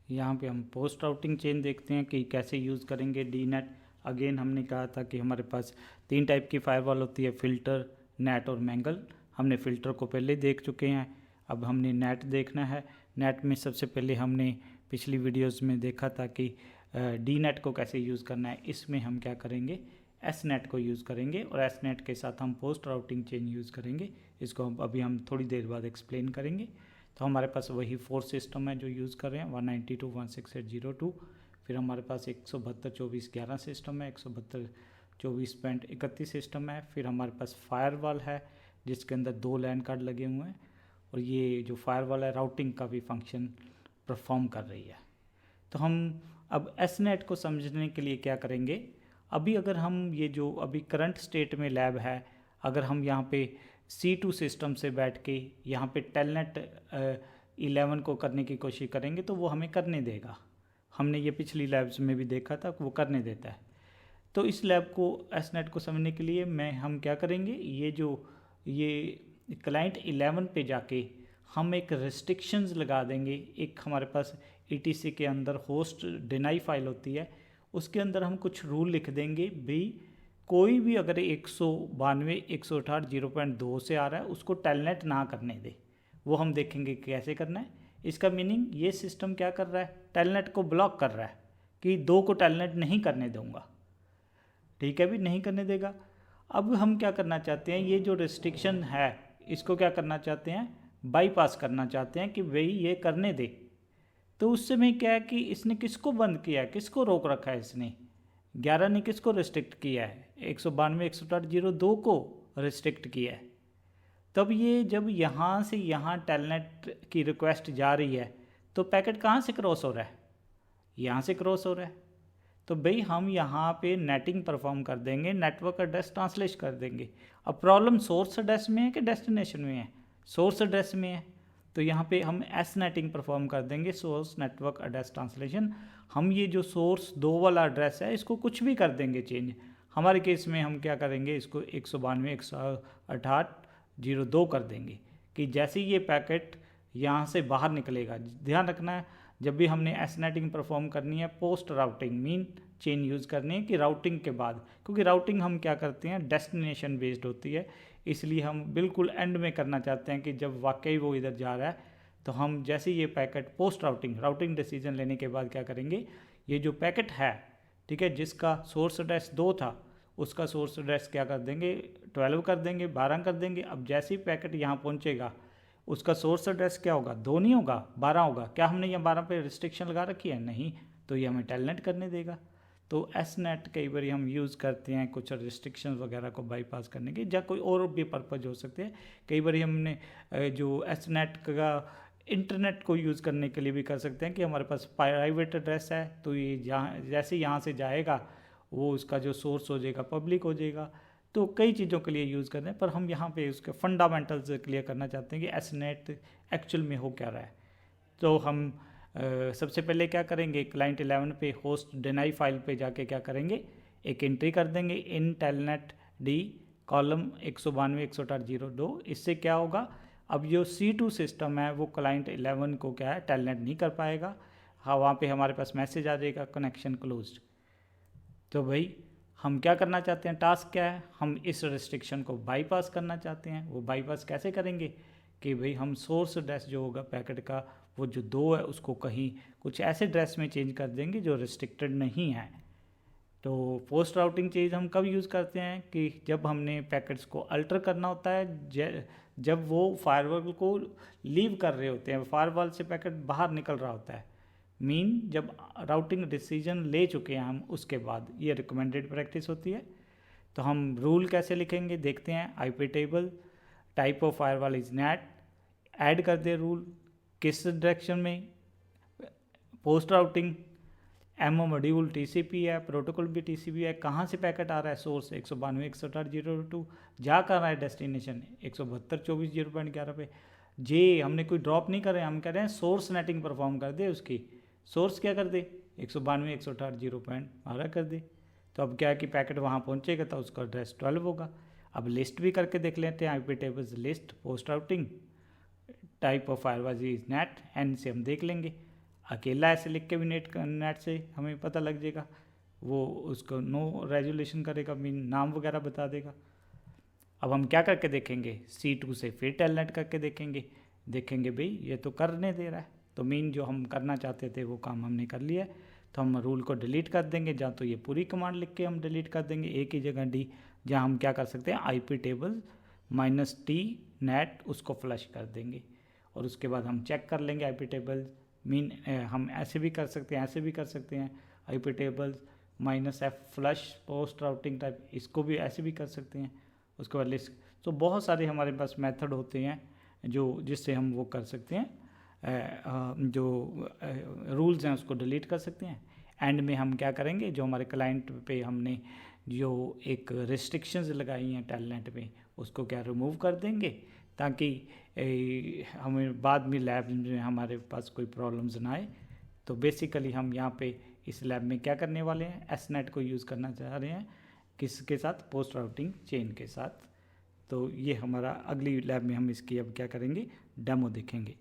यहाँ पे हम पोस्ट राउटिंग चेन देखते हैं कि कैसे यूज़ करेंगे डी नेट। अगेन हमने कहा था कि हमारे पास 3 टाइप की फायरवॉल होती है, फ़िल्टर, नेट और मैंगल। हमने फ़िल्टर को पहले देख चुके हैं, अब हमने नेट देखना है। नेट में सबसे पहले हमने पिछली वीडियोस में देखा था कि डी नेट को कैसे यूज़ करना है। इसमें हम क्या करेंगे, एस नेट को यूज़ करेंगे और एस नेट के साथ हम पोस्ट राउटिंग चेन यूज़ करेंगे। इसको अभी हम थोड़ी देर बाद एक्सप्लेन करेंगे। तो हमारे पास वही 4 सिस्टम है जो यूज़ कर रहे हैं, 192.168.02। फिर हमारे पास 172.24.11 सिस्टम है, 172.24.31 सिस्टम है। फिर हमारे पास फायरवॉल है जिसके अंदर 2 लैन कार्ड लगे हुए हैं, और ये जो फायरवॉल है राउटिंग का भी फंक्शन परफॉर्म कर रही है। तो हम अब एस नेट को समझने के लिए क्या करेंगे, अभी अगर हम ये जो अभी करंट स्टेट में लैब है, अगर हम यहाँ पे C2 सिस्टम से बैठ के यहाँ पे टेलनेट 11 को करने की कोशिश करेंगे तो वो हमें करने देगा। हमने ये पिछली लैब्स में भी देखा था, वो करने देता है। तो इस लैब को एस नेट को समझने के लिए हम क्या करेंगे, ये क्लाइंट 11 पे जाके हम एक रिस्ट्रिक्शंस लगा देंगे। एक हमारे पास ETC के अंदर होस्ट डिनाई फाइल होती है, उसके अंदर हम कुछ रूल लिख देंगे भाई कोई भी अगर 192.168.0.2 से आ रहा है उसको टेलनेट ना करने दे। वो हम देखेंगे कैसे करना है। इसका मीनिंग ये सिस्टम क्या कर रहा है, टेलनेट को ब्लॉक कर रहा है कि 2 को टेलनेट नहीं करने दूंगा। ठीक है, भी नहीं करने देगा। अब हम क्या करना चाहते हैं, ये जो रिस्ट्रिक्शन है इसको क्या करना चाहते हैं, बाईपास करना चाहते हैं कि भाई ये करने दे। तो उस समय क्या है कि इसने किसको बंद किया है, किसको रोक रखा है, इसने 11 ने किसको रिस्ट्रिक्ट किया है, 192.168.0.2 को रिस्ट्रिक्ट किया है। तब ये जब यहाँ से यहाँ टेलनेट की रिक्वेस्ट जा रही है तो पैकेट कहाँ से क्रॉस हो रहा है, यहाँ से क्रॉस हो रहा है। तो भाई हम यहाँ पे नेटिंग परफॉर्म कर देंगे, नेटवर्क एड्रेस ट्रांसलेट कर देंगे। अब प्रॉब्लम सोर्स एड्रेस में है कि डेस्टिनेशन में है, सोर्स एड्रेस में है। तो यहाँ पे हम एस नेटिंग परफॉर्म कर देंगे, सोर्स नेटवर्क एड्रेस ट्रांसलेशन। हम ये जो सोर्स 2 वाला एड्रेस है इसको कुछ भी कर देंगे चेंज। हमारे केस में हम क्या करेंगे, इसको 192.168.0.2 कर देंगे कि जैसे ही ये पैकेट यहाँ से बाहर निकलेगा। ध्यान रखना है जब भी हमने एस नेटिंग परफॉर्म करनी है, post routing mean chain use करनी है कि राउटिंग के बाद, क्योंकि राउटिंग हम क्या करते हैं डेस्टिनेशन बेस्ड होती है, इसलिए हम बिल्कुल एंड में करना चाहते हैं कि जब वाकई वो इधर जा रहा है तो हम जैसे ये पैकेट पोस्ट राउटिंग डिसीजन लेने के बाद क्या करेंगे, ये जो पैकेट है ठीक है जिसका सोर्स एड्रेस 2 था उसका सोर्स एड्रेस क्या कर देंगे 12 कर देंगे, 12 कर देंगे। अब जैसे ही पैकेट यहाँ पहुँचेगा उसका सोर्स एड्रेस क्या होगा, 2 नहीं होगा 12 होगा। क्या हमने यहाँ 12 पे रिस्ट्रिक्शन लगा रखी है, नहीं, तो ये हमें टेलनेट करने देगा। तो एस नेट कई बार हम यूज़ करते हैं कुछ रिस्ट्रिक्शन वगैरह को बाईपास करने के, या कोई और भी पर्पज़ हो सकते हैं। कई बार हमने जो एस नेट का इंटरनेट को यूज़ करने के लिए भी कर सकते हैं कि हमारे पास प्राइवेट एड्रेस है तो ये जैसे यहाँ से जाएगा वो उसका जो सोर्स हो जाएगा पब्लिक हो जाएगा। तो कई चीज़ों के लिए यूज़ कर रहे हैं, पर हम यहाँ पे उसके फंडामेंटल्स क्लियर करना चाहते हैं कि एस नेट एक्चुअल में हो क्या रहा है। तो हम सबसे पहले क्या करेंगे, क्लाइंट 11 पे होस्ट डिनाई फाइल पे जाके क्या करेंगे, एक एंट्री कर देंगे इन टेलनेट डी कॉलम 192.168.0.2। इससे क्या होगा, अब जो C2 सिस्टम है वो क्लाइंट 11 को क्या है टेलनेट नहीं कर पाएगा। हाँ, वहाँ पे हमारे पास मैसेज आ जाएगा कनेक्शन क्लोज्ड। तो भाई हम क्या करना चाहते हैं, टास्क क्या है, हम इस रिस्ट्रिक्शन को बाईपास करना चाहते हैं। वो बाईपास कैसे करेंगे कि भाई हम सोर्स एड्रेस जो होगा पैकेट का वो जो 2 है उसको कहीं कुछ ऐसे एड्रेस में चेंज कर देंगे जो रिस्ट्रिक्टेड नहीं है। तो पोस्ट राउटिंग चीज़ हम कब यूज़ करते हैं कि जब हमने पैकेट्स को अल्टर करना होता है, जब वो फायरवॉल को लीव कर रहे होते हैं, फायरवॉल से पैकेट बाहर निकल रहा होता है, मीन जब राउटिंग डिसीजन ले चुके हैं हम उसके बाद, ये रिकमेंडेड प्रैक्टिस होती है। तो हम रूल कैसे लिखेंगे देखते हैं, IP table type of firewall is NAT, add कर दे रूल किस डायरेक्शन में, post routing MO module TCP है, प्रोटोकॉल भी TCP है, कहाँ से पैकेट आ रहा है, सोर्स 192.168.0.2, जा कर रहा है डेस्टिनेशन 172.24.0.11 पे। जे हमने कोई ड्रॉप नहीं कर रहे हैं, हम कह रहे हैं सोर्स नेटिंग परफॉर्म कर दे, उसकी सोर्स क्या कर दे 192.168.0.12 कर दे। तो अब क्या है कि पैकेट वहाँ पहुँचेगा तो उसका एड्रेस 12 होगा। अब लिस्ट भी करके देख लेते हैं, IP tables list post routing type of firewall is net, and से हम देख लेंगे। अकेला ऐसे लिख के भी नेट से हमें पता लग जाएगा, वो उसको नो रेजोल्यूशन करेगा, मीन नाम वगैरह बता देगा। अब हम क्या करके देखेंगे, C2 से फिर टेलनेट करके देखेंगे भाई ये तो करने दे रहा है, तो मीन जो हम करना चाहते थे वो काम हमने कर लिया है। तो हम रूल को डिलीट कर देंगे, जहाँ तो ये पूरी कमांड लिख के हम डिलीट कर देंगे, एक ही जगह डी, जहाँ हम क्या कर सकते हैं IP टेबल -T नेट उसको फ्लश कर देंगे। और उसके बाद हम चेक कर लेंगे IP टेबल, मीन हम ऐसे भी कर सकते हैं, ऐसे भी कर सकते हैं, IP tables -F flush post routing type, इसको भी ऐसे भी कर सकते हैं। उसके बाद लिस्ट, तो बहुत सारे हमारे पास मेथड होते हैं जो जिससे हम वो कर सकते हैं, जो रूल्स हैं उसको डिलीट कर सकते हैं। एंड में हम क्या करेंगे, जो हमारे क्लाइंट पे हमने जो एक रिस्ट्रिक्शंस लगाई हैं टेलनेट पे, उसको क्या रिमूव कर देंगे, ताकि हमें बाद में लैब में हमारे पास कोई प्रॉब्लम्स ना आए। तो बेसिकली हम यहाँ पे इस लैब में क्या करने वाले हैं, एसनेट को यूज़ करना चाह रहे हैं, किसके साथ, पोस्ट राउटिंग चेन के साथ। तो ये हमारा अगली लैब में हम इसकी अब क्या करेंगे, डेमो देखेंगे।